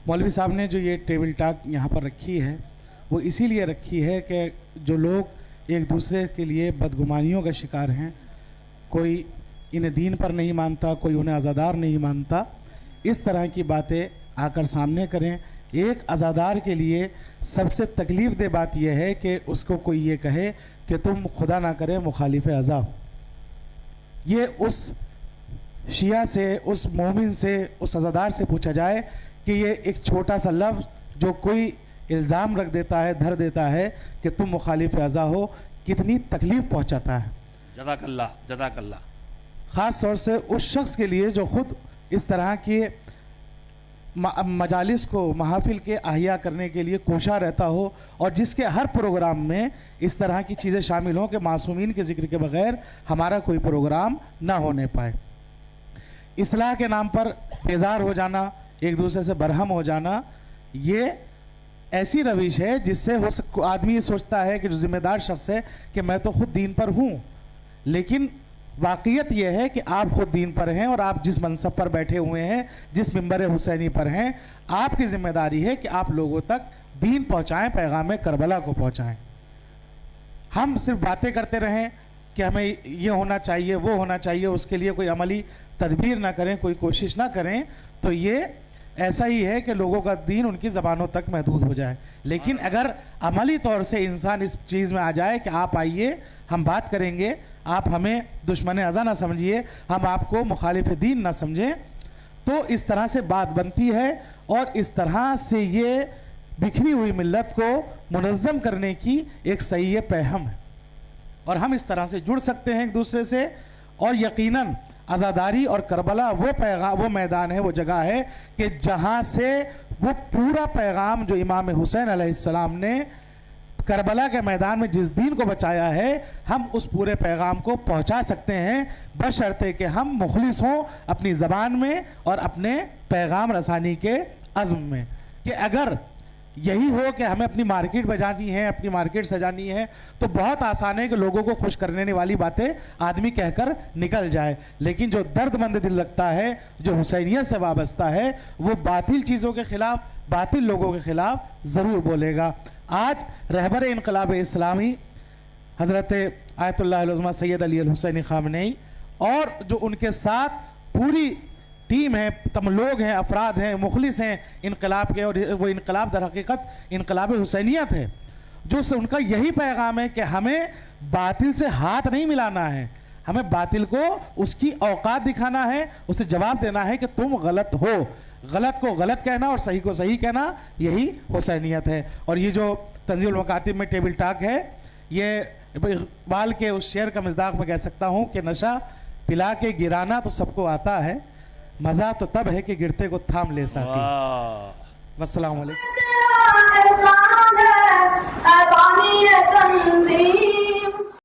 मौलवी साहब ने जो ये टेबल टॉक यहाँ पर रखी है वो इसीलिए रखी है कि जो लोग एक दूसरे के लिए बदगुमानियों का शिकार हैं, कोई इन्हें दीन पर नहीं मानता, कोई उन्हें अज़ादार नहीं मानता, इस तरह की बातें आकर सामने करें। एक अज़ादार के लिए सबसे तकलीफ़ दे बात यह है कि उसको कोई ये कहे कि तुम खुदा ना करे मुखालिफ अज़ा हो। ये उस शिया से, उस मोमिन से, उस अज़ादार से पूछा जाए कि ये एक छोटा सा लफ्ज़ जो कोई इल्ज़ाम रख देता है, धर देता है कि तुम मुखालिफ अज़ा हो, कितनी तकलीफ़ पहुँचाता है। जज़ाकल्लाह जज़ाकल्लाह। ख़ास तौर से उस शख्स के लिए जो ख़ुद इस तरह के मजालिस को, महफिल के अहिया करने के लिए कोशा रहता हो और जिसके हर प्रोग्राम में इस तरह की चीज़ें शामिल हों कि मासूमीन के ज़िक्र के बग़ैर हमारा कोई प्रोग्राम ना होने पाए। इस्लाह के नाम पर बेजार हो जाना, एक दूसरे से बरहम हो जाना, ये ऐसी रविश है जिससे आदमी ये सोचता है कि जो ज़िम्मेदार शख्स है कि मैं तो ख़ुद दीन पर हूँ, लेकिन वाक़ियत यह है कि आप ख़ुद दीन पर हैं और आप जिस मनसब पर बैठे हुए हैं, जिस मिंबर हुसैनी पर हैं, आपकी ज़िम्मेदारी है कि आप लोगों तक दीन पहुँचाएँ, पैगाम करबला को पहुँचाएँ। हम सिर्फ बातें करते रहें कि हमें ये होना चाहिए, वो होना चाहिए, उसके लिए कोई अमली तदबीर ना करें, कोई कोशिश ना करें, तो ये ऐसा ही है कि लोगों का दीन उनकी ज़बानों तक महदूद हो जाए। लेकिन अगर अमली तौर से इंसान इस चीज़ में आ जाए कि आप आइए, हम बात करेंगे, आप हमें दुश्मन अज़ा ना समझिए, हम आपको मुखालिफ दीन ना समझें, तो इस तरह से बात बनती है और इस तरह से ये बिखरी हुई मिल्लत को मुनज़्ज़म करने की एक सही पैहम है। और हम इस तरह से जुड़ सकते हैं एक दूसरे से, और यकीनन आज़ादारी और करबला वो मैदान है, वो जगह है कि जहाँ से वो पूरा पैगाम जो इमाम हुसैन अलैहिस्सलाम ने करबला के मैदान में जिस दीन को बचाया है, हम उस पूरे पैगाम को पहुँचा सकते हैं, बशर्ते कि हम मुखलिस हों अपनी ज़बान में और अपने पैगाम रसानी के अज़्म में। कि अगर यही हो कि हमें अपनी मार्केट बजानी है, अपनी मार्केट सजानी है, तो बहुत आसान है कि लोगों को खुश करने वाली बातें आदमी कहकर निकल जाए, लेकिन जो दर्दमंद दिल लगता है, जो हुसैनियत से वाबस्ता है, वो बातिल चीज़ों के ख़िलाफ़, बातिल लोगों के ख़िलाफ़ ज़रूर बोलेगा। आज रहबर इनक़लाब इस्लामी हज़रत आयतुल्लाह उल-उज़्मा सैयद अली अल-हुसैनी ख़ामनेई और जो उनके साथ पूरी टीम है, तम लोग हैं, अफराद हैं, मुखलिस हैं इनकलाब के, और वो इनकलाब दर हकीकत इनकलाब हुसैनियत है, जो से उनका यही पैगाम है कि हमें बातिल से हाथ नहीं मिलाना है, हमें बातिल को उसकी औकात दिखाना है, उसे जवाब देना है कि तुम गलत हो, गलत को गलत कहना और सही को सही कहना, यही हुसैनियत है। और ये जो तंज़ीमुल मकातिब में टेबल टॉक है, ये इक़बाल के उस शेर का मिज़दाक़ में कह सकता हूँ कि नशा पिला के गिराना तो सबको आता है, मज़ा तो तब है कि गिरते को थाम ले सके। वस्सलाम वालेकुम।